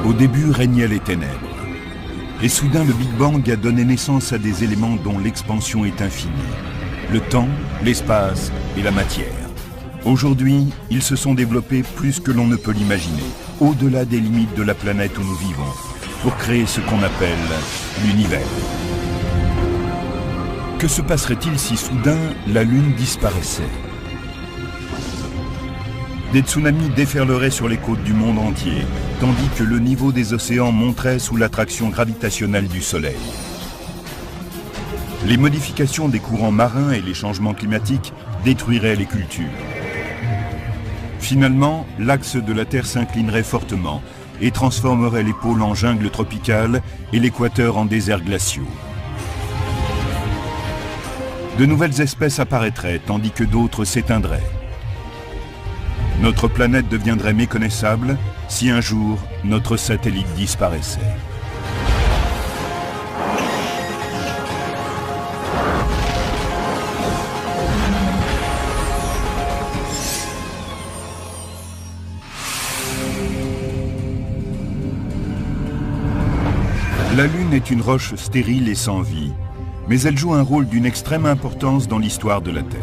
Au début régnaient les ténèbres. Et soudain, le Big Bang a donné naissance à des éléments dont l'expansion est infinie. Le temps, l'espace et la matière. Aujourd'hui, ils se sont développés plus que l'on ne peut l'imaginer, au-delà des limites de la planète où nous vivons, pour créer ce qu'on appelle l'univers. Que se passerait-il si soudain la Lune disparaissait? Des tsunamis déferleraient sur les côtes du monde entier, tandis que le niveau des océans monterait sous l'attraction gravitationnelle du Soleil. Les modifications des courants marins et les changements climatiques détruiraient les cultures. Finalement, l'axe de la Terre s'inclinerait fortement et transformerait les pôles en jungle tropicale et l'équateur en déserts glaciaux. De nouvelles espèces apparaîtraient, tandis que d'autres s'éteindraient. Notre planète deviendrait méconnaissable si un jour notre satellite disparaissait. La Lune est une roche stérile et sans vie, mais elle joue un rôle d'une extrême importance dans l'histoire de la Terre.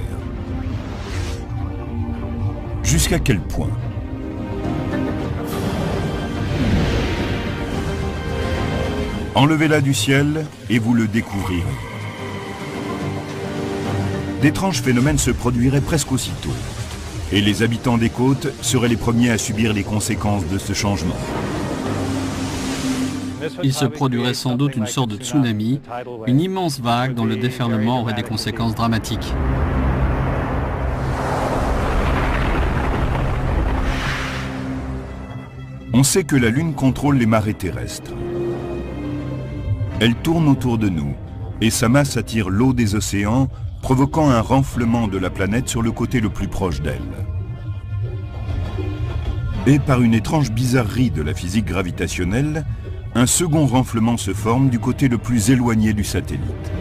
Jusqu'à quel point? Enlevez-la du ciel et vous le découvrirez. D'étranges phénomènes se produiraient presque aussitôt, et les habitants des côtes seraient les premiers à subir les conséquences de ce changement. Il se produirait sans doute une sorte de tsunami, une immense vague dont le déferlement aurait des conséquences dramatiques. On sait que la Lune contrôle les marées terrestres. Elle tourne autour de nous, et sa masse attire l'eau des océans, provoquant un renflement de la planète sur le côté le plus proche d'elle. Et par une étrange bizarrerie de la physique gravitationnelle, un second renflement se forme du côté le plus éloigné du satellite.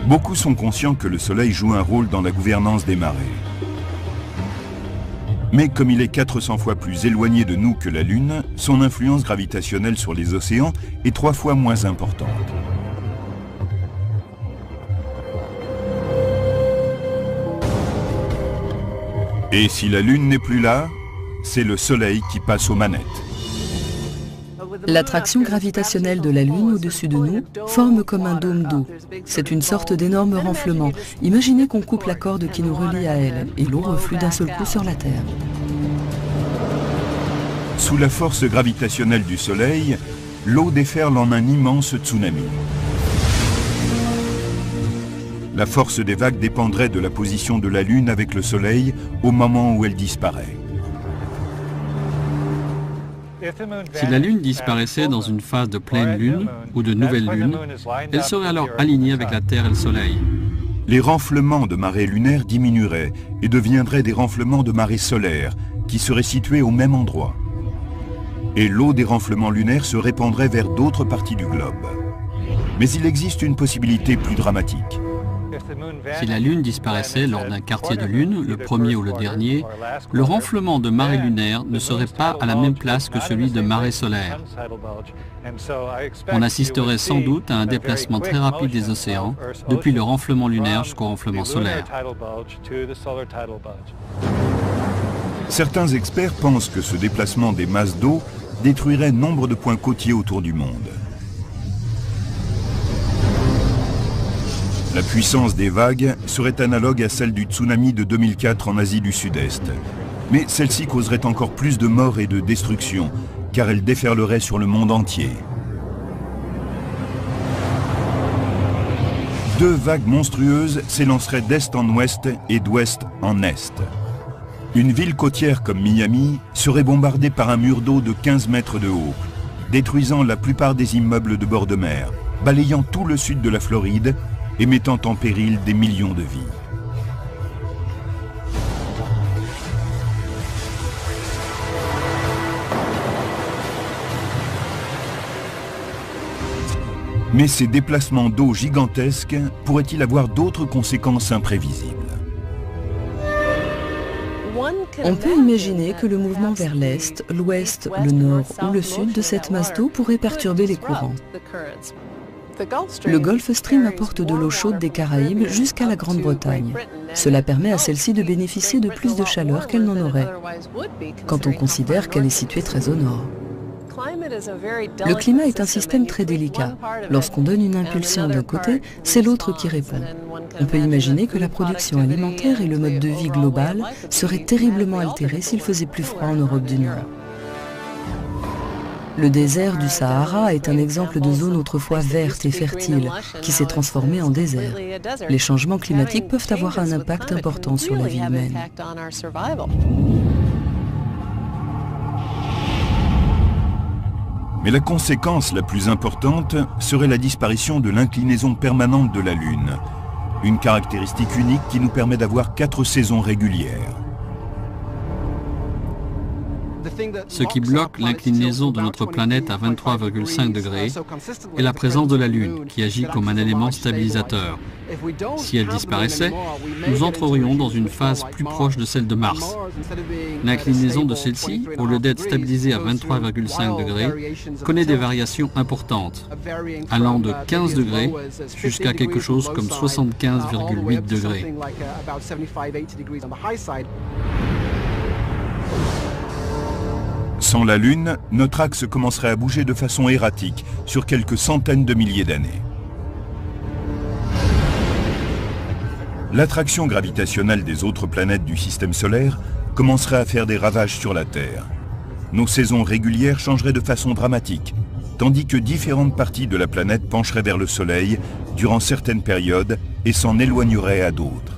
Beaucoup sont conscients que le Soleil joue un rôle dans la gouvernance des marées. Mais comme il est 400 fois plus éloigné de nous que la Lune, son influence gravitationnelle sur les océans est 3 fois moins importante. Et si la Lune n'est plus là, c'est le Soleil qui passe aux manettes. L'attraction gravitationnelle de la Lune au-dessus de nous forme comme un dôme d'eau. C'est une sorte d'énorme renflement. Imaginez qu'on coupe la corde qui nous relie à elle et l'eau reflue d'un seul coup sur la Terre. Sous la force gravitationnelle du Soleil, l'eau déferle en un immense tsunami. La force des vagues dépendrait de la position de la Lune avec le Soleil au moment où elle disparaît. Si la Lune disparaissait dans une phase de pleine Lune ou de nouvelle Lune, elle serait alors alignée avec la Terre et le Soleil. Les renflements de marée lunaire diminueraient et deviendraient des renflements de marée solaire qui seraient situés au même endroit. Et l'eau des renflements lunaires se répandrait vers d'autres parties du globe. Mais il existe une possibilité plus dramatique. Si la Lune disparaissait lors d'un quartier de Lune, le premier ou le dernier, le renflement de marée lunaire ne serait pas à la même place que celui de marée solaire. On assisterait sans doute à un déplacement très rapide des océans, depuis le renflement lunaire jusqu'au renflement solaire. Certains experts pensent que ce déplacement des masses d'eau détruirait nombre de points côtiers autour du monde. La puissance des vagues serait analogue à celle du tsunami de 2004 en Asie du Sud-Est. Mais celle-ci causerait encore plus de morts et de destruction, car elle déferlerait sur le monde entier. Deux vagues monstrueuses s'élanceraient d'est en ouest et d'ouest en est. Une ville côtière comme Miami serait bombardée par un mur d'eau de 15 mètres de haut, détruisant la plupart des immeubles de bord de mer, balayant tout le sud de la Floride et mettant en péril des millions de vies. Mais ces déplacements d'eau gigantesques pourraient-ils avoir d'autres conséquences imprévisibles? On peut imaginer que le mouvement vers l'est, l'ouest, le nord ou le sud de cette masse d'eau pourrait perturber les courants. Le Gulf Stream apporte de l'eau chaude des Caraïbes jusqu'à la Grande-Bretagne. Cela permet à celle-ci de bénéficier de plus de chaleur qu'elle n'en aurait, quand on considère qu'elle est située très au nord. Le climat est un système très délicat. Lorsqu'on donne une impulsion d'un côté, c'est l'autre qui répond. On peut imaginer que la production alimentaire et le mode de vie global seraient terriblement altérés s'il faisait plus froid en Europe du Nord. Le désert du Sahara est un exemple de zone autrefois verte et fertile, qui s'est transformée en désert. Les changements climatiques peuvent avoir un impact important sur la vie humaine. Mais la conséquence la plus importante serait la disparition de l'inclinaison permanente de la Lune, une caractéristique unique qui nous permet d'avoir 4 saisons régulières. Ce qui bloque l'inclinaison de notre planète à 23,5 degrés est la présence de la Lune, qui agit comme un élément stabilisateur. Si elle disparaissait, nous entrerions dans une phase plus proche de celle de Mars. L'inclinaison de celle-ci, au lieu d'être stabilisée à 23,5 degrés, connaît des variations importantes, allant de 15 degrés jusqu'à quelque chose comme 75,8 degrés. Sans la Lune, notre axe commencerait à bouger de façon erratique sur quelques centaines de milliers d'années. L'attraction gravitationnelle des autres planètes du système solaire commencerait à faire des ravages sur la Terre. Nos saisons régulières changeraient de façon dramatique, tandis que différentes parties de la planète pencheraient vers le Soleil durant certaines périodes et s'en éloigneraient à d'autres.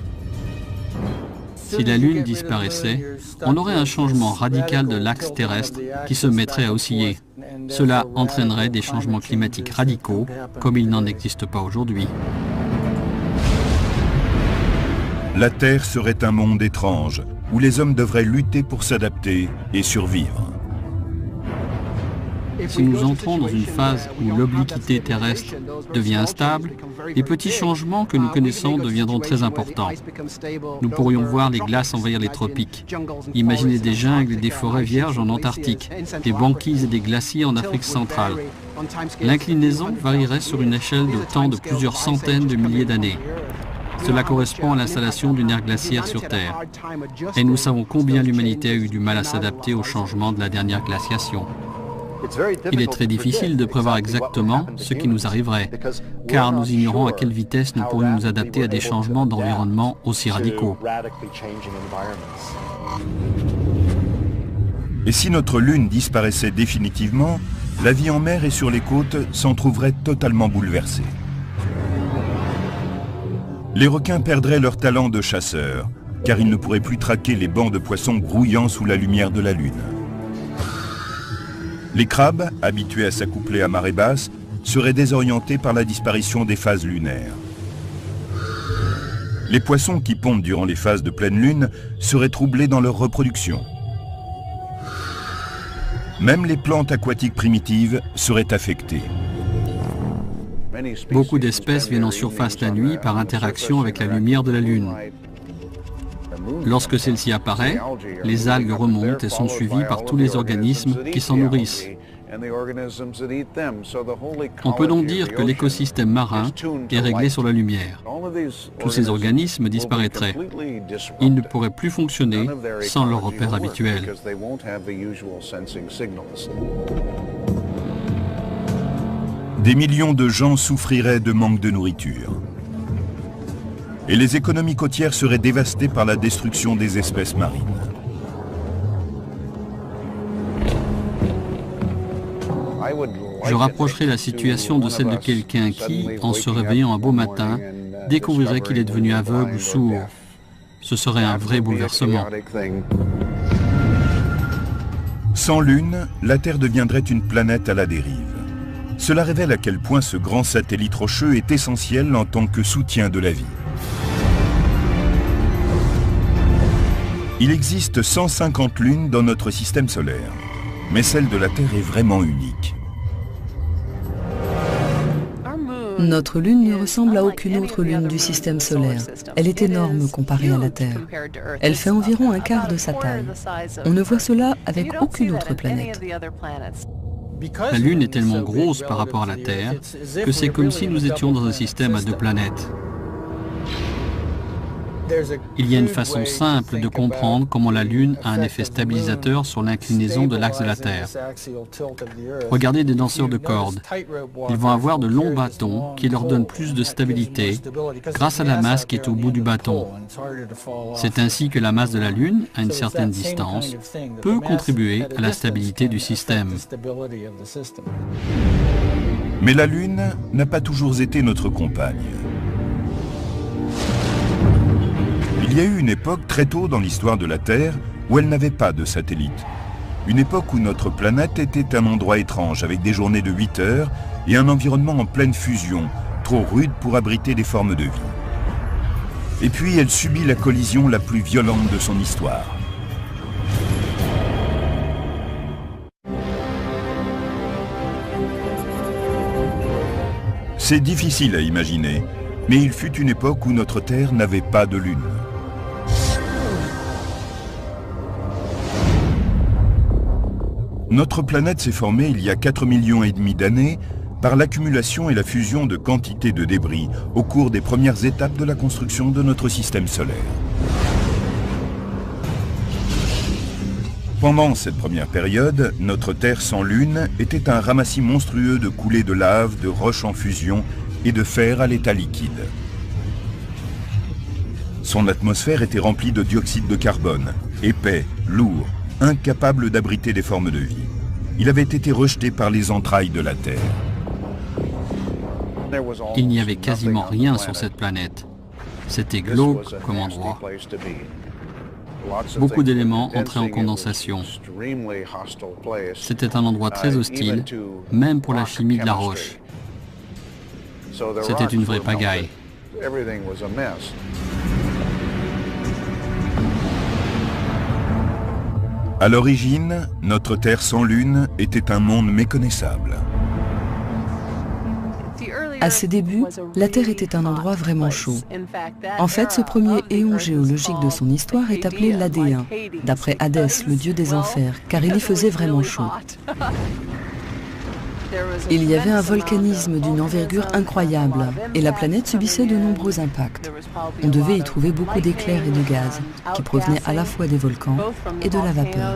Si la Lune disparaissait, on aurait un changement radical de l'axe terrestre qui se mettrait à osciller. Cela entraînerait des changements climatiques radicaux, comme il n'en existe pas aujourd'hui. La Terre serait un monde étrange, où les hommes devraient lutter pour s'adapter et survivre. Si nous entrons dans une phase où l'obliquité terrestre devient instable, les petits changements que nous connaissons deviendront très importants. Nous pourrions voir les glaces envahir les tropiques. Imaginez des jungles et des forêts vierges en Antarctique, des banquises et des glaciers en Afrique centrale. L'inclinaison varierait sur une échelle de temps de plusieurs centaines de milliers d'années. Cela correspond à l'installation d'une ère glaciaire sur Terre. Et nous savons combien l'humanité a eu du mal à s'adapter au changement de la dernière glaciation. Il est très difficile de prévoir exactement ce qui nous arriverait, car nous ignorons à quelle vitesse nous pourrions nous adapter à des changements d'environnement aussi radicaux. Et si notre Lune disparaissait définitivement, la vie en mer et sur les côtes s'en trouverait totalement bouleversée. Les requins perdraient leur talent de chasseurs, car ils ne pourraient plus traquer les bancs de poissons grouillant sous la lumière de la Lune. Les crabes, habitués à s'accoupler à marée basse, seraient désorientés par la disparition des phases lunaires. Les poissons qui pondent durant les phases de pleine lune seraient troublés dans leur reproduction. Même les plantes aquatiques primitives seraient affectées. Beaucoup d'espèces viennent en surface la nuit par interaction avec la lumière de la Lune. Lorsque celle-ci apparaît, les algues remontent et sont suivies par tous les organismes qui s'en nourrissent. On peut donc dire que l'écosystème marin est réglé sur la lumière. Tous ces organismes disparaîtraient. Ils ne pourraient plus fonctionner sans leur repère habituel. Des millions de gens souffriraient de manque de nourriture. Et les économies côtières seraient dévastées par la destruction des espèces marines. Je rapprocherai la situation de celle de quelqu'un qui, en se réveillant un beau matin, découvrirait qu'il est devenu aveugle ou sourd. Ce serait un vrai bouleversement. Sans Lune, la Terre deviendrait une planète à la dérive. Cela révèle à quel point ce grand satellite rocheux est essentiel en tant que soutien de la vie. Il existe 150 lunes dans notre système solaire, mais celle de la Terre est vraiment unique. Notre Lune ne ressemble à aucune autre lune du système solaire. Elle est énorme comparée à la Terre. Elle fait environ un quart de sa taille. On ne voit cela avec aucune autre planète. La Lune est tellement grosse par rapport à la Terre que c'est comme si nous étions dans un système à 2 planètes. Il y a une façon simple de comprendre comment la Lune a un effet stabilisateur sur l'inclinaison de l'axe de la Terre. Regardez des danseurs de cordes. Ils vont avoir de longs bâtons qui leur donnent plus de stabilité grâce à la masse qui est au bout du bâton. C'est ainsi que la masse de la Lune, à une certaine distance, peut contribuer à la stabilité du système. Mais la Lune n'a pas toujours été notre compagne. Il y a eu une époque très tôt dans l'histoire de la Terre où elle n'avait pas de satellite. Une époque où notre planète était un endroit étrange avec des journées de 8 heures et un environnement en pleine fusion, trop rude pour abriter des formes de vie. Et puis elle subit la collision la plus violente de son histoire. C'est difficile à imaginer, mais il fut une époque où notre Terre n'avait pas de Lune. Notre planète s'est formée il y a 4,5 millions d'années par l'accumulation et la fusion de quantités de débris au cours des premières étapes de la construction de notre système solaire. Pendant cette première période, notre Terre sans Lune était un ramassis monstrueux de coulées de lave, de roches en fusion et de fer à l'état liquide. Son atmosphère était remplie de dioxyde de carbone, épais, lourd, incapable d'abriter des formes de vie. Il avait été rejeté par les entrailles de la Terre. Il n'y avait quasiment rien sur cette planète. C'était glauque comme endroit. Beaucoup d'éléments entraient en condensation. C'était un endroit très hostile, même pour la chimie de la roche. C'était une vraie pagaille. À l'origine, notre Terre sans Lune était un monde méconnaissable. À ses débuts, la Terre était un endroit vraiment chaud. En fait, ce premier éon géologique de son histoire est appelé l'Adéen, d'après Hadès, le dieu des enfers, car il y faisait vraiment chaud. Il y avait un volcanisme d'une envergure incroyable, et la planète subissait de nombreux impacts. On devait y trouver beaucoup d'éclairs et de gaz, qui provenaient à la fois des volcans et de la vapeur.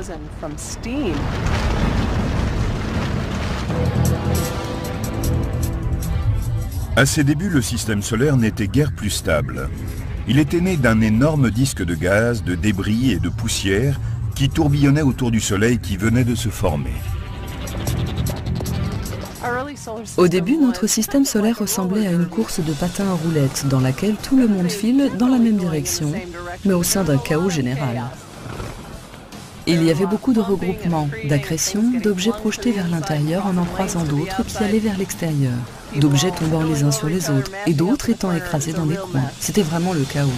À ses débuts, le système solaire n'était guère plus stable. Il était né d'un énorme disque de gaz, de débris et de poussière qui tourbillonnait autour du Soleil qui venait de se former. Au début, notre système solaire ressemblait à une course de patins à roulettes dans laquelle tout le monde file dans la même direction, mais au sein d'un chaos général. Il y avait beaucoup de regroupements, d'accrétions, d'objets projetés vers l'intérieur en croisant d'autres qui allaient vers l'extérieur, d'objets tombant les uns sur les autres et d'autres étant écrasés dans des coins. C'était vraiment le chaos.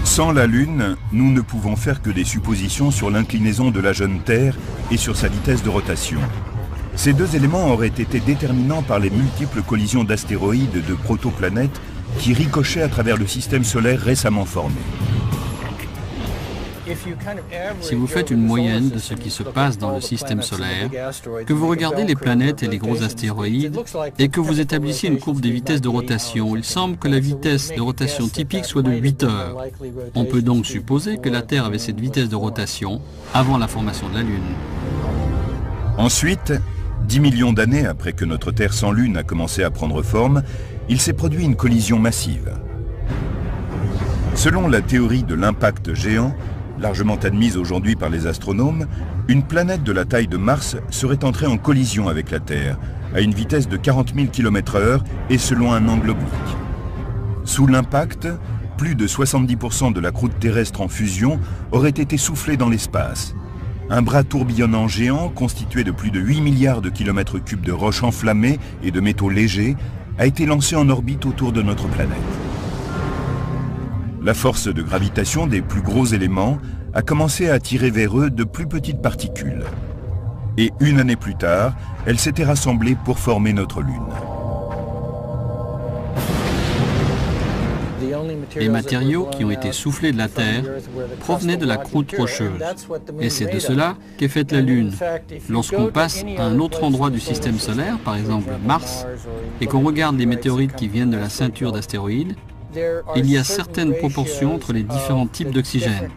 Sans la Lune, nous ne pouvons faire que des suppositions sur l'inclinaison de la jeune Terre et sur sa vitesse de rotation. Ces deux éléments auraient été déterminants par les multiples collisions d'astéroïdes et de protoplanètes qui ricochaient à travers le système solaire récemment formé. Si vous faites une moyenne de ce qui se passe dans le système solaire, que vous regardez les planètes et les gros astéroïdes, et que vous établissiez une courbe des vitesses de rotation, il semble que la vitesse de rotation typique soit de 8 heures. On peut donc supposer que la Terre avait cette vitesse de rotation avant la formation de la Lune. Ensuite, 10 millions d'années après que notre Terre sans Lune a commencé à prendre forme, il s'est produit une collision massive. Selon la théorie de l'impact géant, largement admise aujourd'hui par les astronomes, une planète de la taille de Mars serait entrée en collision avec la Terre, à une vitesse de 40 000 km/h et selon un angle oblique. Sous l'impact, plus de 70% de la croûte terrestre en fusion aurait été soufflée dans l'espace. Un bras tourbillonnant géant, constitué de plus de 8 milliards de kilomètres cubes de roches enflammées et de métaux légers, a été lancé en orbite autour de notre planète. La force de gravitation des plus gros éléments a commencé à attirer vers eux de plus petites particules. Et une année plus tard, elles s'étaient rassemblées pour former notre Lune. Les matériaux qui ont été soufflés de la Terre provenaient de la croûte rocheuse. Et c'est de cela qu'est faite la Lune. Lorsqu'on passe à un autre endroit du système solaire, par exemple Mars, et qu'on regarde les météorites qui viennent de la ceinture d'astéroïdes, il y a certaines proportions entre les différents types d'oxygène.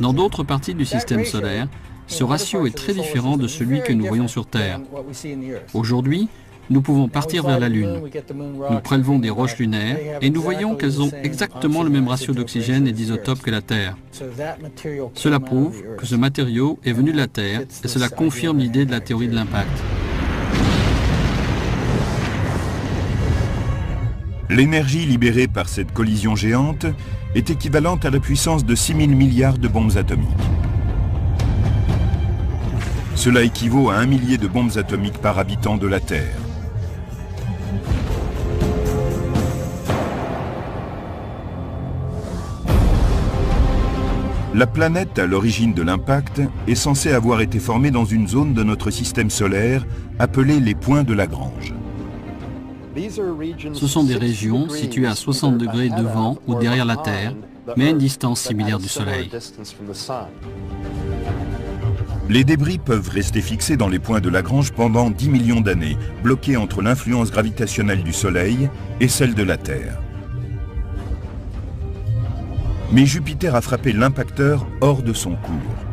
Dans d'autres parties du système solaire, ce ratio est très différent de celui que nous voyons sur Terre. Aujourd'hui, nous pouvons partir vers la Lune. Nous prélevons des roches lunaires et nous voyons qu'elles ont exactement le même ratio d'oxygène et d'isotopes que la Terre. Cela prouve que ce matériau est venu de la Terre et cela confirme l'idée de la théorie de l'impact. L'énergie libérée par cette collision géante est équivalente à la puissance de 6 000 milliards de bombes atomiques. Cela équivaut à 1 millier de bombes atomiques par habitant de la Terre. La planète à l'origine de l'impact est censée avoir été formée dans une zone de notre système solaire appelée les points de Lagrange. Ce sont des régions situées à 60 degrés devant ou derrière la Terre, mais à une distance similaire du Soleil. Les débris peuvent rester fixés dans les points de Lagrange pendant 10 millions d'années, bloqués entre l'influence gravitationnelle du Soleil et celle de la Terre. Mais Jupiter a frappé l'impacteur hors de son cours.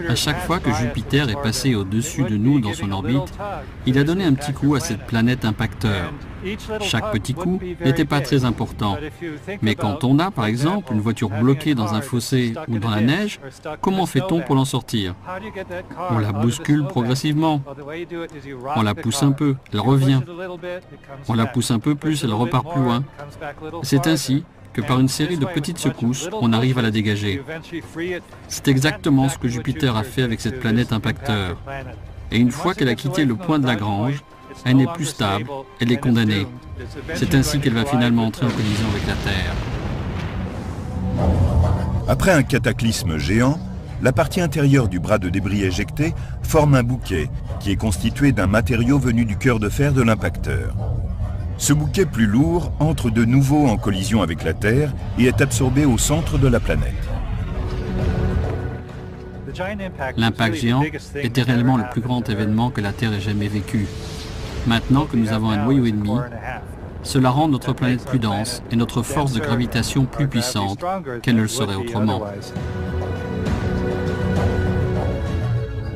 À chaque fois que Jupiter est passé au-dessus de nous dans son orbite, il a donné un petit coup à cette planète impacteur. Chaque petit coup n'était pas très important. Mais quand on a, par exemple, une voiture bloquée dans un fossé ou dans la neige, comment fait-on pour l'en sortir? On la bouscule progressivement. On la pousse un peu, elle revient. On la pousse un peu plus, elle repart plus loin. C'est ainsi que par une série de petites secousses, on arrive à la dégager. C'est exactement ce que Jupiter a fait avec cette planète impacteur. Et une fois qu'elle a quitté le point de Lagrange, elle n'est plus stable, elle est condamnée. C'est ainsi qu'elle va finalement entrer en collision avec la Terre. Après un cataclysme géant, la partie intérieure du bras de débris éjecté forme un bouquet qui est constitué d'un matériau venu du cœur de fer de l'impacteur. Ce bouquet plus lourd entre de nouveau en collision avec la Terre et est absorbé au centre de la planète. L'impact géant était réellement le plus grand événement que la Terre ait jamais vécu. Maintenant que nous avons un noyau ennemi, cela rend notre planète plus dense et notre force de gravitation plus puissante qu'elle ne le serait autrement.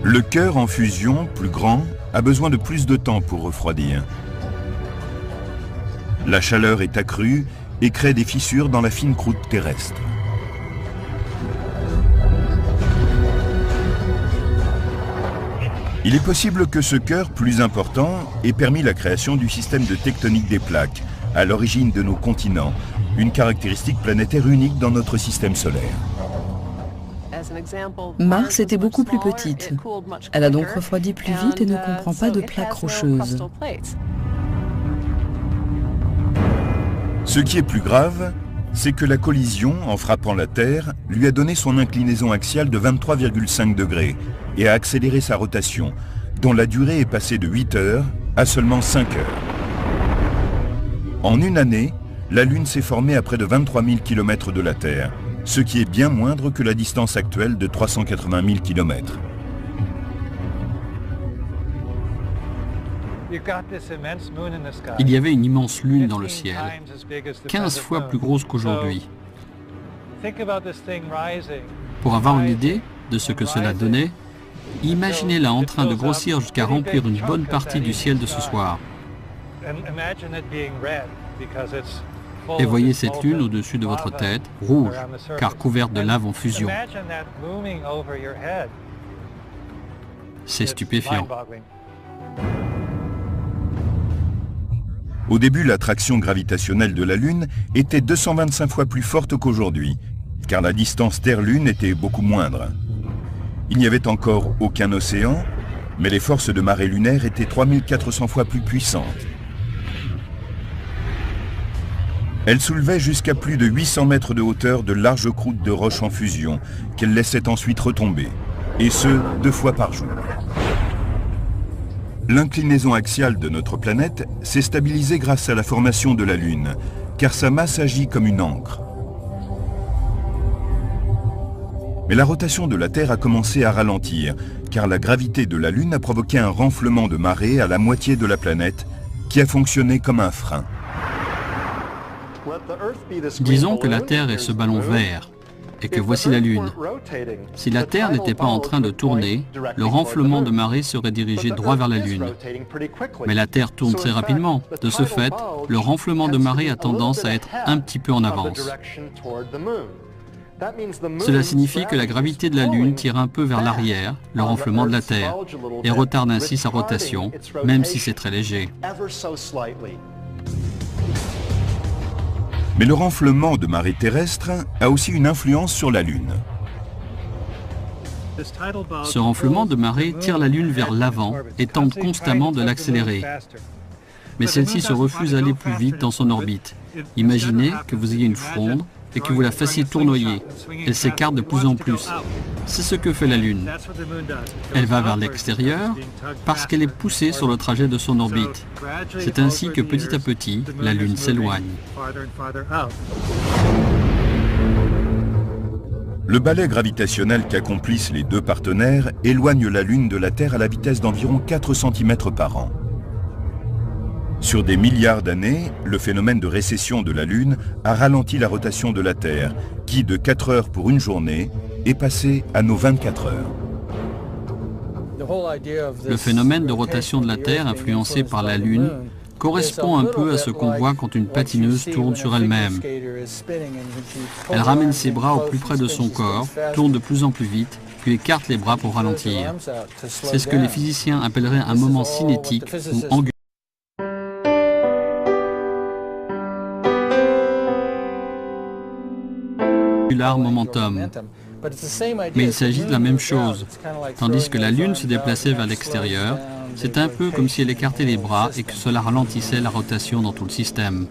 Le cœur en fusion, plus grand, a besoin de plus de temps pour refroidir. La chaleur est accrue et crée des fissures dans la fine croûte terrestre. Il est possible que ce cœur plus important ait permis la création du système de tectonique des plaques, à l'origine de nos continents, une caractéristique planétaire unique dans notre système solaire. Mars était beaucoup plus petite. Elle a donc refroidi plus vite et ne comprend pas de plaques rocheuses. Ce qui est plus grave, c'est que la collision, en frappant la Terre, lui a donné son inclinaison axiale de 23,5 degrés et a accéléré sa rotation, dont la durée est passée de 8 heures à seulement 5 heures. En une année, la Lune s'est formée à près de 23 000 km de la Terre, ce qui est bien moindre que la distance actuelle de 380 000 km. Il y avait une immense lune dans le ciel, 15 fois plus grosse qu'aujourd'hui. Pour avoir une idée de ce que cela donnait, imaginez-la en train de grossir jusqu'à remplir une bonne partie du ciel de ce soir. Et voyez cette lune au-dessus de votre tête, rouge, car couverte de lave en fusion. C'est stupéfiant. Au début, l'attraction gravitationnelle de la Lune était 225 fois plus forte qu'aujourd'hui, car la distance Terre-Lune était beaucoup moindre. Il n'y avait encore aucun océan, mais les forces de marée lunaire étaient 3400 fois plus puissantes. Elle soulevait jusqu'à plus de 800 mètres de hauteur de larges croûtes de roches en fusion qu'elle laissait ensuite retomber, et ce, 2 fois par jour. L'inclinaison axiale de notre planète s'est stabilisée grâce à la formation de la Lune, car sa masse agit comme une ancre. Mais la rotation de la Terre a commencé à ralentir, car la gravité de la Lune a provoqué un renflement de marée à la moitié de la planète, qui a fonctionné comme un frein. Disons que la Terre est ce ballon vert, et que voici la Lune. Si la Terre n'était pas en train de tourner, le renflement de marée serait dirigé droit vers la Lune. Mais la Terre tourne très rapidement. De ce fait, le renflement de marée a tendance à être un petit peu en avance. Cela signifie que la gravité de la Lune tire un peu vers l'arrière, le renflement de la Terre, et retarde ainsi sa rotation, même si c'est très léger. Mais le renflement de marée terrestre a aussi une influence sur la Lune. Ce renflement de marée tire la Lune vers l'avant et tente constamment de l'accélérer. Mais celle-ci se refuse d'aller plus vite dans son orbite. Imaginez que vous ayez une fronde et que vous la fassiez tournoyer. Elle s'écarte de plus en plus. C'est ce que fait la Lune. Elle va vers l'extérieur parce qu'elle est poussée sur le trajet de son orbite. C'est ainsi que petit à petit, la Lune s'éloigne. Le balai gravitationnel qu'accomplissent les 2 partenaires éloigne la Lune de la Terre à la vitesse d'environ 4 cm par an. Sur des milliards d'années, le phénomène de récession de la Lune a ralenti la rotation de la Terre, qui, de 4 heures pour une journée, est passée à nos 24 heures. Le phénomène de rotation de la Terre, influencé par la Lune, correspond un peu à ce qu'on voit quand une patineuse tourne sur elle-même. Elle ramène ses bras au plus près de son corps, tourne de plus en plus vite, puis écarte les bras pour ralentir. C'est ce que les physiciens appelleraient un moment cinétique ou angulaire. Momentum. Mais il s'agit de la même chose. Tandis que la Lune se déplaçait vers l'extérieur, c'est un peu comme si elle écartait les bras et que cela ralentissait la rotation dans tout le système.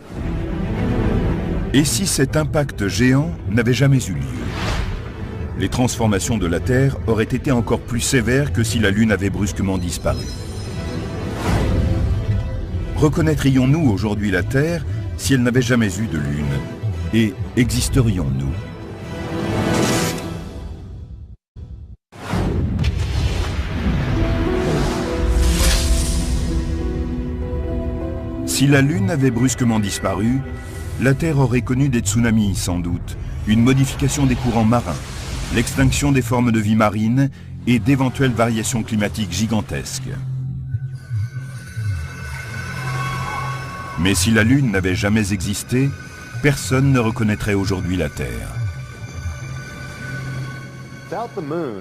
Et si cet impact géant n'avait jamais eu lieu? Les transformations de la Terre auraient été encore plus sévères que si la Lune avait brusquement disparu. Reconnaîtrions-nous aujourd'hui la Terre si elle n'avait jamais eu de Lune? Et existerions-nous? Si la Lune avait brusquement disparu, la Terre aurait connu des tsunamis sans doute, une modification des courants marins, l'extinction des formes de vie marine et d'éventuelles variations climatiques gigantesques. Mais si la Lune n'avait jamais existé, personne ne reconnaîtrait aujourd'hui la Terre.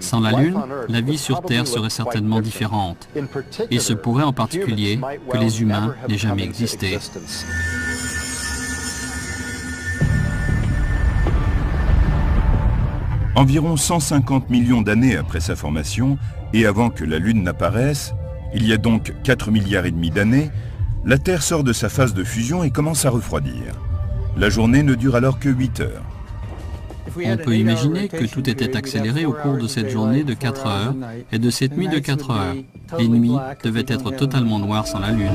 Sans la Lune, la vie sur Terre serait certainement différente. Il se pourrait en particulier que les humains n'aient jamais existé. Environ 150 millions d'années après sa formation, et avant que la Lune n'apparaisse, il y a donc 4 milliards et demi d'années, la Terre sort de sa phase de fusion et commence à refroidir. La journée ne dure alors que 8 heures. On peut imaginer que tout était accéléré au cours de cette journée de 4 heures et de cette nuit de 4 heures. Les nuits devaient être totalement noires sans la Lune.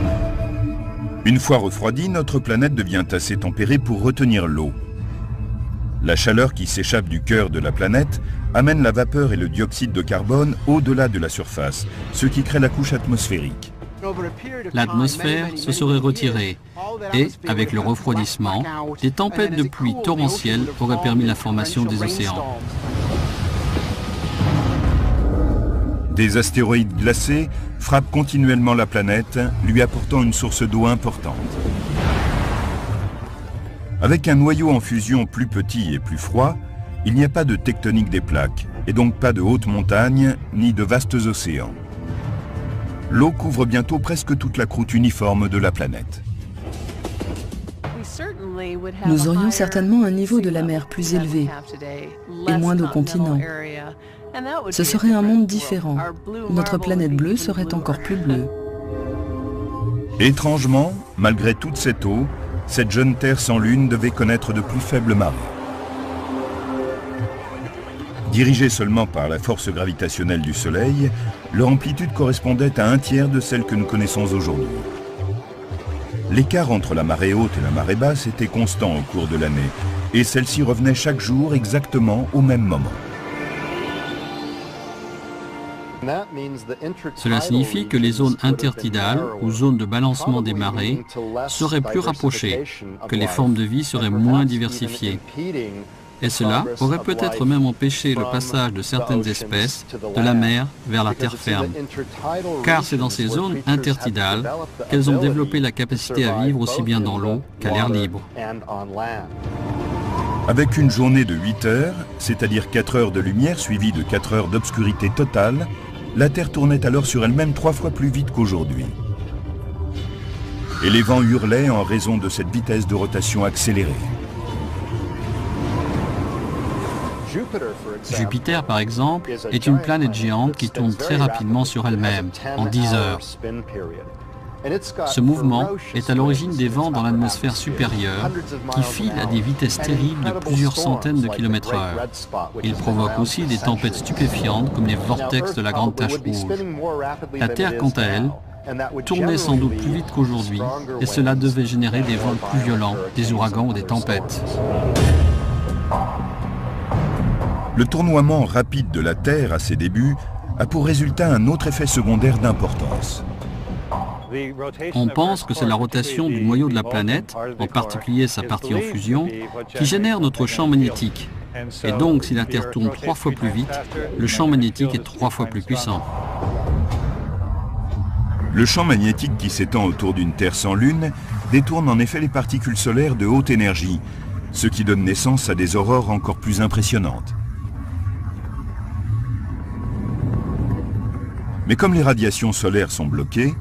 Une fois refroidie, notre planète devient assez tempérée pour retenir l'eau. La chaleur qui s'échappe du cœur de la planète amène la vapeur et le dioxyde de carbone au-delà de la surface, ce qui crée la couche atmosphérique. L'atmosphère se serait retirée et, avec le refroidissement, des tempêtes de pluie torrentielles auraient permis la formation des océans. Des astéroïdes glacés frappent continuellement la planète, lui apportant une source d'eau importante. Avec un noyau en fusion plus petit et plus froid, il n'y a pas de tectonique des plaques, et donc pas de hautes montagnes ni de vastes océans. L'eau couvre bientôt presque toute la croûte uniforme de la planète. Nous aurions certainement un niveau de la mer plus élevé et moins de continents. Ce serait un monde différent. Notre planète bleue serait encore plus bleue. Étrangement, malgré toute cette eau, cette jeune Terre sans lune devait connaître de plus faibles marées. Dirigée seulement par la force gravitationnelle du Soleil, leur amplitude correspondait à 1/3 de celle que nous connaissons aujourd'hui. L'écart entre la marée haute et la marée basse était constant au cours de l'année, et celle-ci revenait chaque jour exactement au même moment. Cela signifie que les zones intertidales ou zones de balancement des marées seraient plus rapprochées, que les formes de vie seraient moins diversifiées. Et cela aurait peut-être même empêché le passage de certaines espèces de la mer vers la terre ferme. Car c'est dans ces zones intertidales qu'elles ont développé la capacité à vivre aussi bien dans l'eau qu'à l'air libre. Avec une journée de 8 heures, c'est-à-dire 4 heures de lumière suivie de 4 heures d'obscurité totale, la Terre tournait alors sur elle-même 3 fois plus vite qu'aujourd'hui. Et les vents hurlaient en raison de cette vitesse de rotation accélérée. Jupiter, par exemple, est une planète géante qui tourne très rapidement sur elle-même, en 10 heures. Ce mouvement est à l'origine des vents dans l'atmosphère supérieure qui filent à des vitesses terribles de plusieurs centaines de kilomètres/heure. Il provoque aussi des tempêtes stupéfiantes comme les vortex de la Grande Tache Rouge. La Terre, quant à elle, tournait sans doute plus vite qu'aujourd'hui et cela devait générer des vents plus violents, des ouragans ou des tempêtes. Le tournoiement rapide de la Terre à ses débuts a pour résultat un autre effet secondaire d'importance. On pense que c'est la rotation du noyau de la planète, en particulier sa partie en fusion, qui génère notre champ magnétique. Et donc, si la Terre tourne 3 fois plus vite, le champ magnétique est 3 fois plus puissant. Le champ magnétique qui s'étend autour d'une Terre sans lune détourne en effet les particules solaires de haute énergie, ce qui donne naissance à des aurores encore plus impressionnantes. Mais comme les radiations solaires sont bloquées,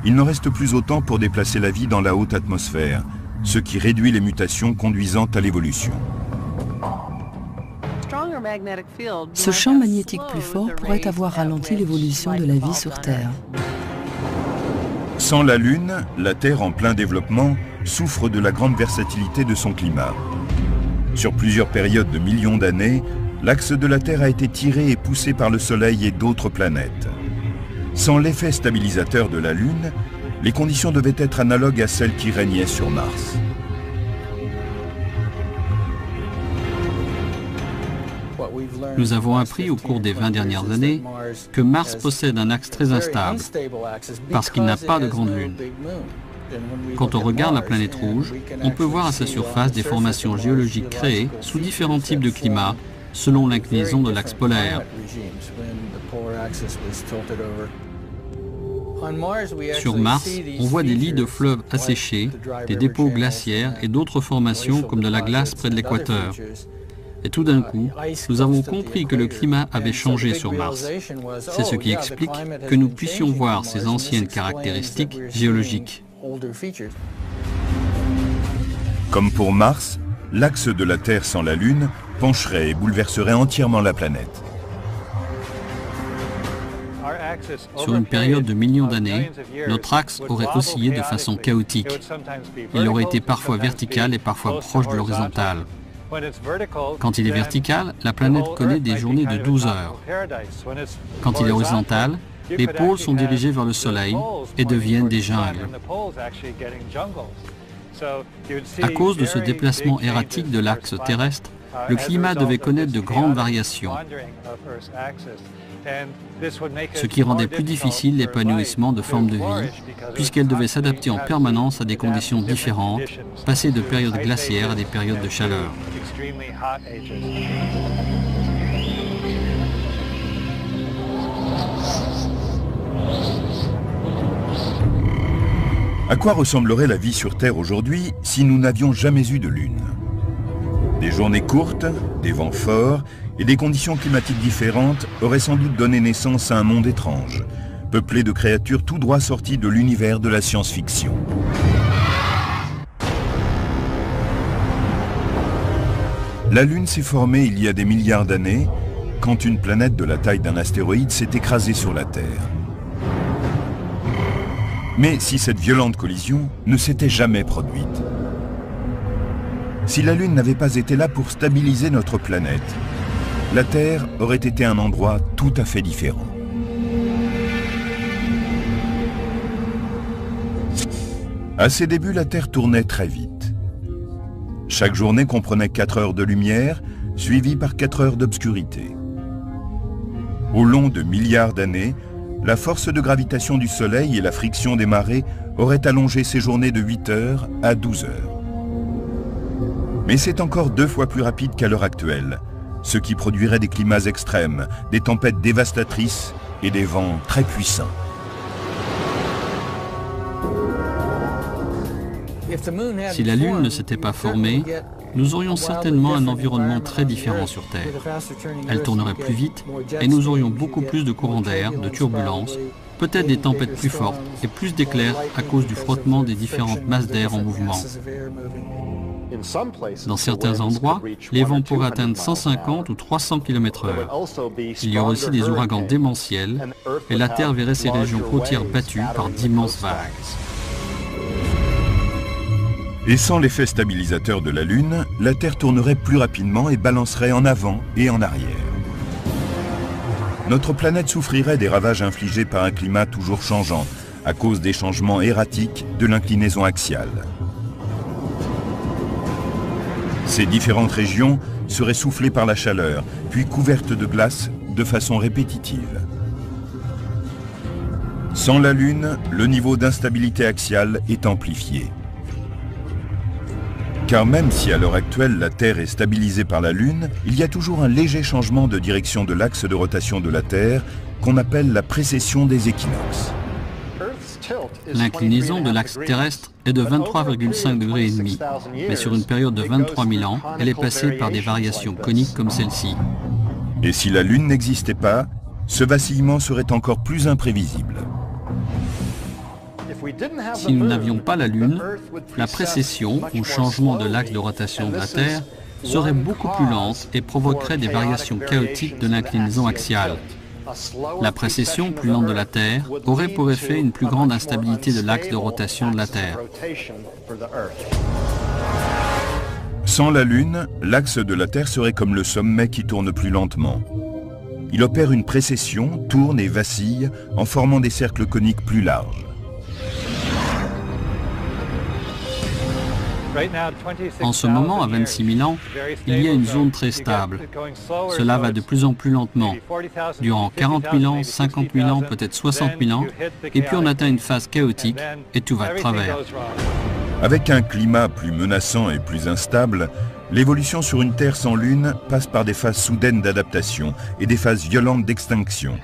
il n'en reste plus autant pour déplacer la vie dans la haute atmosphère, ce qui réduit les mutations conduisant à l'évolution. Ce champ magnétique plus fort pourrait avoir ralenti l'évolution de la vie sur Terre. Sans la Lune, la Terre en plein développement souffre de la grande versatilité de son climat. Sur plusieurs périodes de millions d'années, l'axe de la Terre a été tiré et poussé par le Soleil et d'autres planètes. Sans l'effet stabilisateur de la Lune, les conditions devaient être analogues à celles qui régnaient sur Mars. Nous avons appris au cours des 20 dernières années que Mars possède un axe très instable, parce qu'il n'a pas de grande lune. Quand on regarde la planète rouge, on peut voir à sa surface des formations géologiques créées sous différents types de climats, selon l'inclinaison de l'axe polaire. Sur Mars, on voit des lits de fleuves asséchés, des dépôts glaciaires et d'autres formations comme de la glace près de l'équateur. Et tout d'un coup, nous avons compris que le climat avait changé sur Mars. C'est ce qui explique que nous puissions voir ces anciennes caractéristiques géologiques. Comme pour Mars, l'axe de la Terre sans la Lune pencherait et bouleverserait entièrement la planète. Sur une période de millions d'années, notre axe aurait oscillé de façon chaotique. Il aurait été parfois vertical et parfois proche de l'horizontale. Quand il est vertical, la planète connaît des journées de 12 heures. Quand il est horizontal, les pôles sont dirigés vers le Soleil et deviennent des jungles. À cause de ce déplacement erratique de l'axe terrestre, le climat devait connaître de grandes variations, ce qui rendait plus difficile l'épanouissement de formes de vie, puisqu'elles devaient s'adapter en permanence à des conditions différentes, passer de périodes glaciaires à des périodes de chaleur. À quoi ressemblerait la vie sur Terre aujourd'hui si nous n'avions jamais eu de Lune? Des journées courtes, des vents forts et des conditions climatiques différentes auraient sans doute donné naissance à un monde étrange, peuplé de créatures tout droit sorties de l'univers de la science-fiction. La Lune s'est formée il y a des milliards d'années, quand une planète de la taille d'un astéroïde s'est écrasée sur la Terre. Mais si cette violente collision ne s'était jamais produite, Si la Lune n'avait pas été là pour stabiliser notre planète, la Terre aurait été un endroit tout à fait différent. À ses débuts, la Terre tournait très vite. Chaque journée comprenait 4 heures de lumière, suivies par 4 heures d'obscurité. Au long de milliards d'années, la force de gravitation du Soleil et la friction des marées auraient allongé ces journées de 8 heures à 12 heures. Mais c'est encore 2 fois plus rapide qu'à l'heure actuelle, ce qui produirait des climats extrêmes, des tempêtes dévastatrices et des vents très puissants. Si la Lune ne s'était pas formée, nous aurions certainement un environnement très différent sur Terre. Elle tournerait plus vite et nous aurions beaucoup plus de courants d'air, de turbulences, peut-être des tempêtes plus fortes et plus d'éclairs à cause du frottement des différentes masses d'air en mouvement. Dans certains endroits, les vents pourraient atteindre 150 ou 300 km/h. Il y aurait aussi des ouragans démentiels et la Terre verrait ses régions côtières battues par d'immenses vagues. Et sans l'effet stabilisateur de la Lune, la Terre tournerait plus rapidement et balancerait en avant et en arrière. Notre planète souffrirait des ravages infligés par un climat toujours changeant, à cause des changements erratiques de l'inclinaison axiale. Ces différentes régions seraient soufflées par la chaleur, puis couvertes de glace de façon répétitive. Sans la Lune, le niveau d'instabilité axiale est amplifié. Car même si à l'heure actuelle la Terre est stabilisée par la Lune, il y a toujours un léger changement de direction de l'axe de rotation de la Terre qu'on appelle la précession des équinoxes. L'inclinaison de l'axe terrestre est de 23,5 degrés et demi, mais sur une période de 23 000 ans, elle est passée par des variations coniques comme celle-ci. Et si la Lune n'existait pas, ce vacillement serait encore plus imprévisible. Si nous n'avions pas la Lune, la précession ou changement de l'axe de rotation de la Terre serait beaucoup plus lente et provoquerait des variations chaotiques de l'inclinaison axiale. La précession plus lente de la Terre aurait pour effet une plus grande instabilité de l'axe de rotation de la Terre. Sans la Lune, l'axe de la Terre serait comme le sommet qui tourne plus lentement. Il opère une précession, tourne et vacille en formant des cercles coniques plus larges. En ce moment, à 26 000 ans, il y a une zone très stable. Cela va de plus en plus lentement. Durant 40 000 ans, 50 000 ans, peut-être 60 000 ans, et puis on atteint une phase chaotique et tout va de travers. Avec un climat plus menaçant et plus instable, l'évolution sur une Terre sans Lune passe par des phases soudaines d'adaptation et des phases violentes d'extinction.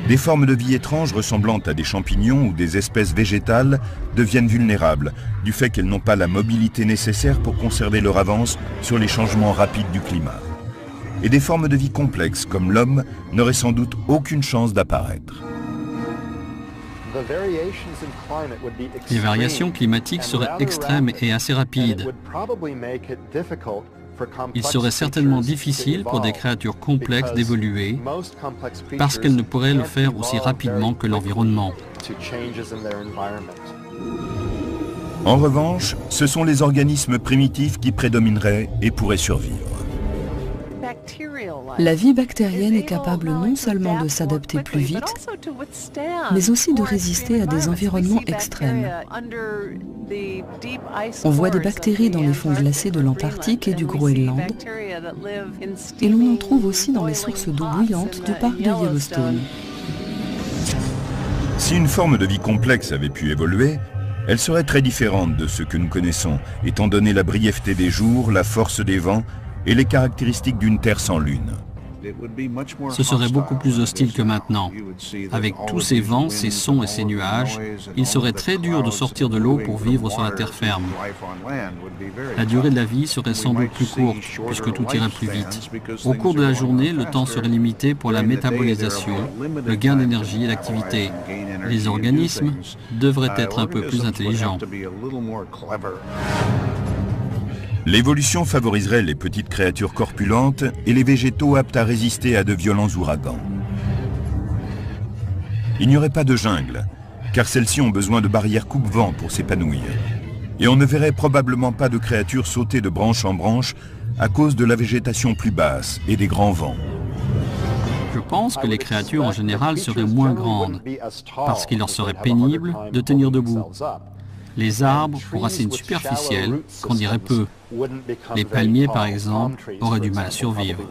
Des formes de vie étranges ressemblant à des champignons ou des espèces végétales deviennent vulnérables du fait qu'elles n'ont pas la mobilité nécessaire pour conserver leur avance sur les changements rapides du climat. Et des formes de vie complexes comme l'homme n'auraient sans doute aucune chance d'apparaître. Les variations climatiques seraient extrêmes et assez rapides. Il serait certainement difficile pour des créatures complexes d'évoluer parce qu'elles ne pourraient le faire aussi rapidement que l'environnement. En revanche, ce sont les organismes primitifs qui prédomineraient et pourraient survivre. La vie bactérienne est capable non seulement de s'adapter plus vite, mais aussi de résister à des environnements extrêmes. On voit des bactéries dans les fonds glacés de l'Antarctique et du Groenland, et l'on en trouve aussi dans les sources d'eau bouillante du parc de Yellowstone. Si une forme de vie complexe avait pu évoluer, elle serait très différente de ce que nous connaissons, étant donné la brièveté des jours, la force des vents et les caractéristiques d'une Terre sans Lune. Ce serait beaucoup plus hostile que maintenant. Avec tous ces vents, ces sons et ces nuages, il serait très dur de sortir de l'eau pour vivre sur la terre ferme. La durée de la vie serait sans doute plus courte, puisque tout irait plus vite. Au cours de la journée, le temps serait limité pour la métabolisation, le gain d'énergie et l'activité. Les organismes devraient être un peu plus intelligents. L'évolution favoriserait les petites créatures corpulentes et les végétaux aptes à résister à de violents ouragans. Il n'y aurait pas de jungle, car celles-ci ont besoin de barrières coupe-vent pour s'épanouir. Et on ne verrait probablement pas de créatures sauter de branche en branche à cause de la végétation plus basse et des grands vents. Je pense que les créatures en général seraient moins grandes, parce qu'il leur serait pénible de tenir debout. Les arbres aux racines superficielles grandiraient peu. Les palmiers, par exemple, auraient du mal à survivre.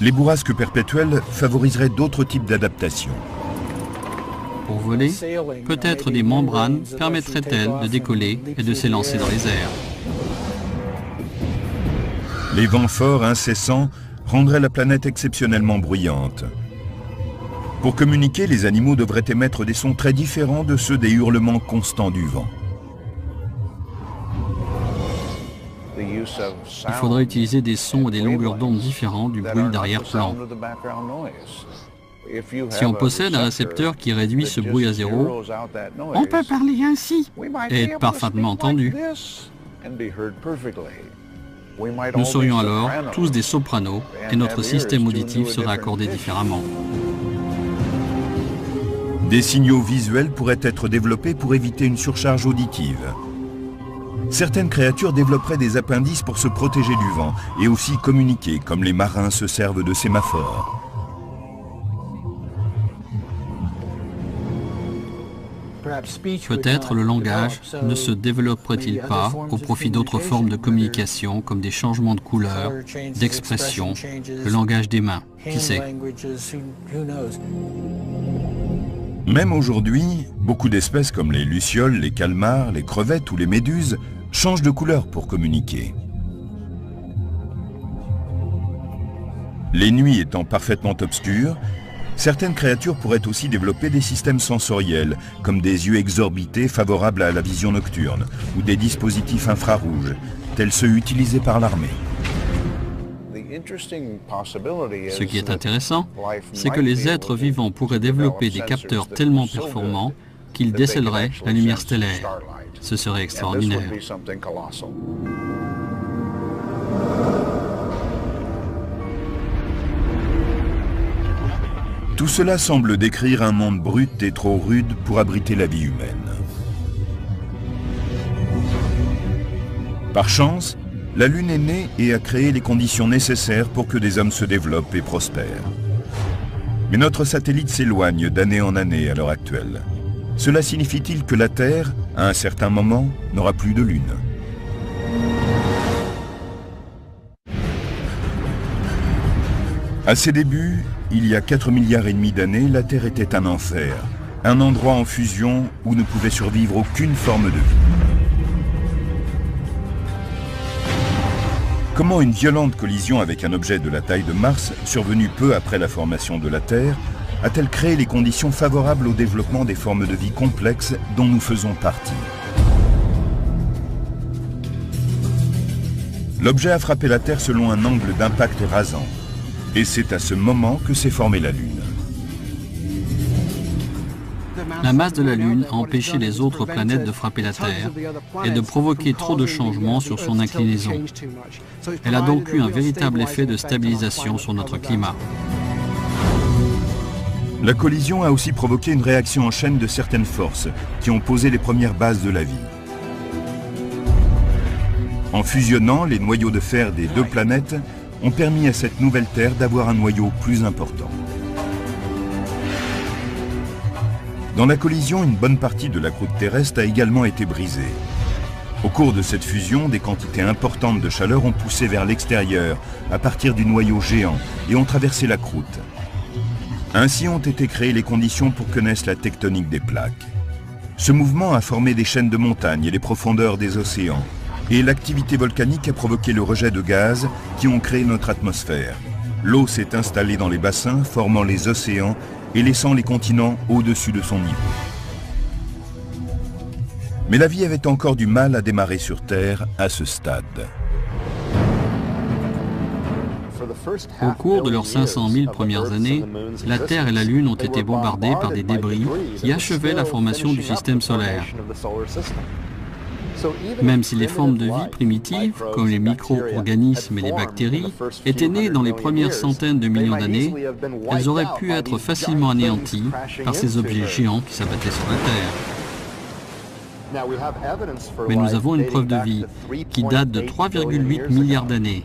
Les bourrasques perpétuelles favoriseraient d'autres types d'adaptations. Pour voler, peut-être des membranes permettraient-elles de décoller et de s'élancer dans les airs. Les vents forts incessants rendraient la planète exceptionnellement bruyante. Pour communiquer, les animaux devraient émettre des sons très différents de ceux des hurlements constants du vent. Il faudrait utiliser des sons et des longueurs d'onde différents du bruit d'arrière-plan. Si on possède un récepteur qui réduit ce bruit à zéro, on peut parler ainsi et être parfaitement entendu. Nous serions alors tous des sopranos et notre système auditif serait accordé différemment. Des signaux visuels pourraient être développés pour éviter une surcharge auditive. Certaines créatures développeraient des appendices pour se protéger du vent et aussi communiquer, comme les marins se servent de sémaphores. Peut-être le langage ne se développerait-il pas au profit d'autres formes de communication comme des changements de couleur, d'expression, le langage des mains, qui sait? Même aujourd'hui, beaucoup d'espèces comme les lucioles, les calmars, les crevettes ou les méduses changent de couleur pour communiquer. Les nuits étant parfaitement obscures, certaines créatures pourraient aussi développer des systèmes sensoriels, comme des yeux exorbités favorables à la vision nocturne, ou des dispositifs infrarouges, tels ceux utilisés par l'armée. Ce qui est intéressant, c'est que les êtres vivants pourraient développer des capteurs tellement performants qu'ils décèleraient la lumière stellaire. Ce serait extraordinaire. Tout cela semble décrire un monde brut et trop rude pour abriter la vie humaine. Par chance, la Lune est née et a créé les conditions nécessaires pour que des hommes se développent et prospèrent. Mais notre satellite s'éloigne d'année en année à l'heure actuelle. Cela signifie-t-il que la Terre, à un certain moment, n'aura plus de Lune? À ses débuts, il y a 4,5 milliards d'années, la Terre était un enfer, un endroit en fusion où ne pouvait survivre aucune forme de vie. Comment une violente collision avec un objet de la taille de Mars, survenue peu après la formation de la Terre, a-t-elle créé les conditions favorables au développement des formes de vie complexes dont nous faisons partie? L'objet a frappé la Terre selon un angle d'impact rasant. Et c'est à ce moment que s'est formée la Lune. La masse de la Lune a empêché les autres planètes de frapper la Terre et de provoquer trop de changements sur son inclinaison. Elle a donc eu un véritable effet de stabilisation sur notre climat. La collision a aussi provoqué une réaction en chaîne de certaines forces qui ont posé les premières bases de la vie. En fusionnant les noyaux de fer des deux planètes, ont permis à cette nouvelle Terre d'avoir un noyau plus important. Dans la collision, une bonne partie de la croûte terrestre a également été brisée. Au cours de cette fusion, des quantités importantes de chaleur ont poussé vers l'extérieur à partir du noyau géant et ont traversé la croûte. Ainsi ont été créées les conditions pour que naisse la tectonique des plaques. Ce mouvement a formé des chaînes de montagnes et les profondeurs des océans. Et l'activité volcanique a provoqué le rejet de gaz qui ont créé notre atmosphère. L'eau s'est installée dans les bassins, formant les océans et laissant les continents au-dessus de son niveau. Mais la vie avait encore du mal à démarrer sur Terre à ce stade. Au cours de leurs 500 000 premières années, la Terre et la Lune ont été bombardées par des débris qui achevaient la formation du système solaire. Même si les formes de vie primitives, comme les micro-organismes et les bactéries, étaient nées dans les premières centaines de millions d'années, elles auraient pu être facilement anéanties par ces objets géants qui s'abattaient sur la Terre. Mais nous avons une preuve de vie qui date de 3,8 milliards d'années.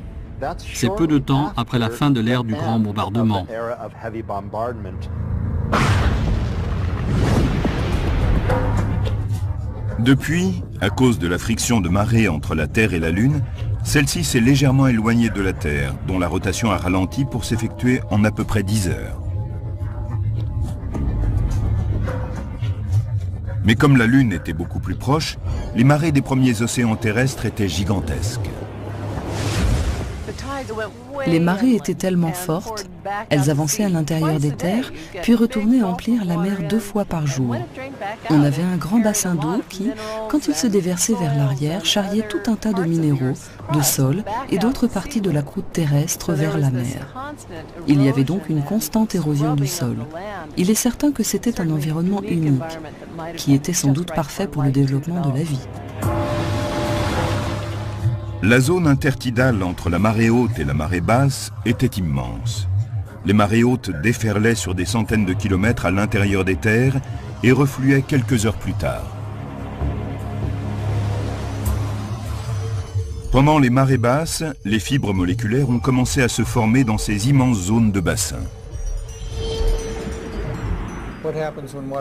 C'est peu de temps après la fin de l'ère du grand bombardement. Depuis, à cause de la friction de marée entre la Terre et la Lune, celle-ci s'est légèrement éloignée de la Terre, dont la rotation a ralenti pour s'effectuer en à peu près 10 heures. Mais comme la Lune était beaucoup plus proche, les marées des premiers océans terrestres étaient gigantesques. Les marées étaient tellement fortes, elles avançaient à l'intérieur des terres, puis retournaient emplir la mer 2 fois par jour. On avait un grand bassin d'eau qui, quand il se déversait vers l'arrière, charriait tout un tas de minéraux, de sol et d'autres parties de la croûte terrestre vers la mer. Il y avait donc une constante érosion du sol. Il est certain que c'était un environnement unique, qui était sans doute parfait pour le développement de la vie. La zone intertidale entre la marée haute et la marée basse était immense. Les marées hautes déferlaient sur des centaines de kilomètres à l'intérieur des terres et refluaient quelques heures plus tard. Pendant les marées basses, les fibres moléculaires ont commencé à se former dans ces immenses zones de bassin.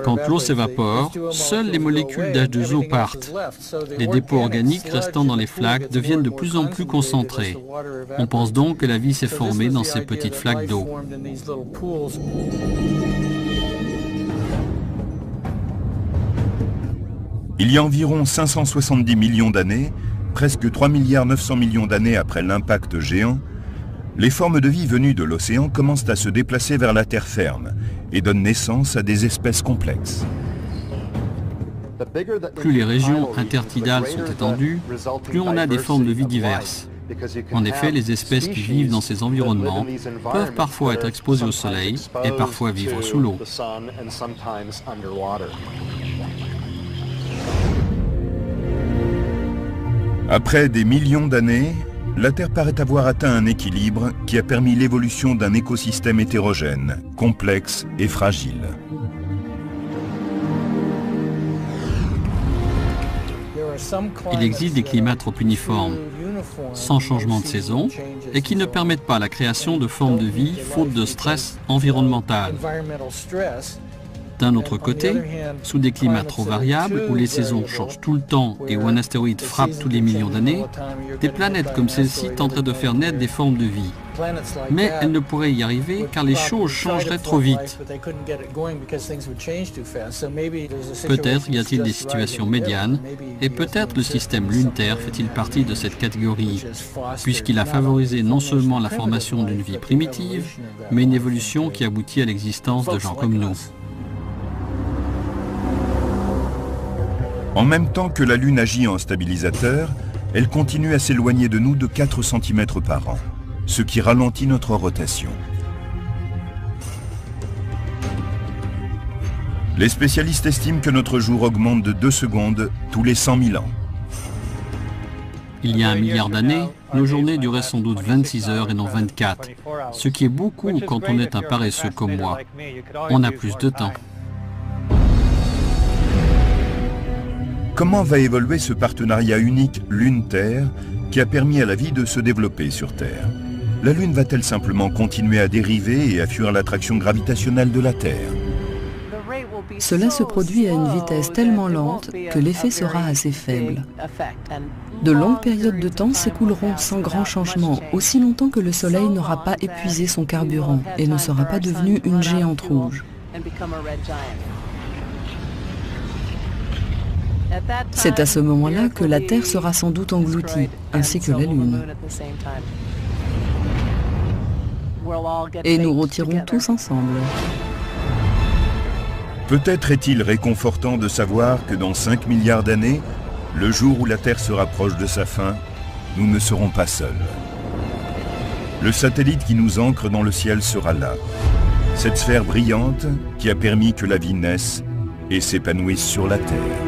Quand l'eau s'évapore, seules les molécules d'H2O partent. Les dépôts organiques restant dans les flaques deviennent de plus en plus concentrés. On pense donc que la vie s'est formée dans ces petites flaques d'eau. Il y a environ 570 millions d'années, presque 3,9 milliards d'années après l'impact géant, les formes de vie venues de l'océan commencent à se déplacer vers la terre ferme et donnent naissance à des espèces complexes. Plus les régions intertidales sont étendues, plus on a des formes de vie diverses. En effet, les espèces qui vivent dans ces environnements peuvent parfois être exposées au soleil et parfois vivre sous l'eau. Après des millions d'années, la Terre paraît avoir atteint un équilibre qui a permis l'évolution d'un écosystème hétérogène, complexe et fragile. Il existe des climats trop uniformes, sans changement de saison, et qui ne permettent pas la création de formes de vie faute de stress environnemental. D'un autre côté, sous des climats trop variables, où les saisons changent tout le temps et où un astéroïde frappe tous les millions d'années, des planètes comme celle-ci tenteraient de faire naître des formes de vie. Mais elles ne pourraient y arriver car les choses changeraient trop vite. Peut-être y a-t-il des situations médianes, et peut-être le système Lune-Terre fait-il partie de cette catégorie, puisqu'il a favorisé non seulement la formation d'une vie primitive, mais une évolution qui aboutit à l'existence de gens comme nous. En même temps que la Lune agit en stabilisateur, elle continue à s'éloigner de nous de 4 cm par an, ce qui ralentit notre rotation. Les spécialistes estiment que notre jour augmente de 2 secondes tous les 100 000 ans. Il y a 1 milliard d'années, nos journées duraient sans doute 26 heures et non 24, ce qui est beaucoup quand on est un paresseux comme moi. On a plus de temps. Comment va évoluer ce partenariat unique Lune-Terre qui a permis à la vie de se développer sur Terre? La Lune va-t-elle simplement continuer à dériver et à fuir l'attraction gravitationnelle de la Terre? Cela se produit à une vitesse tellement lente que l'effet sera assez faible. De longues périodes de temps s'écouleront sans grand changement, aussi longtemps que le Soleil n'aura pas épuisé son carburant et ne sera pas devenu une géante rouge. C'est à ce moment-là que la Terre sera sans doute engloutie, ainsi que la Lune. Et nous rôtirons tous ensemble. Peut-être est-il réconfortant de savoir que dans 5 milliards d'années, le jour où la Terre sera proche de sa fin, nous ne serons pas seuls. Le satellite qui nous ancre dans le ciel sera là. Cette sphère brillante qui a permis que la vie naisse et s'épanouisse sur la Terre.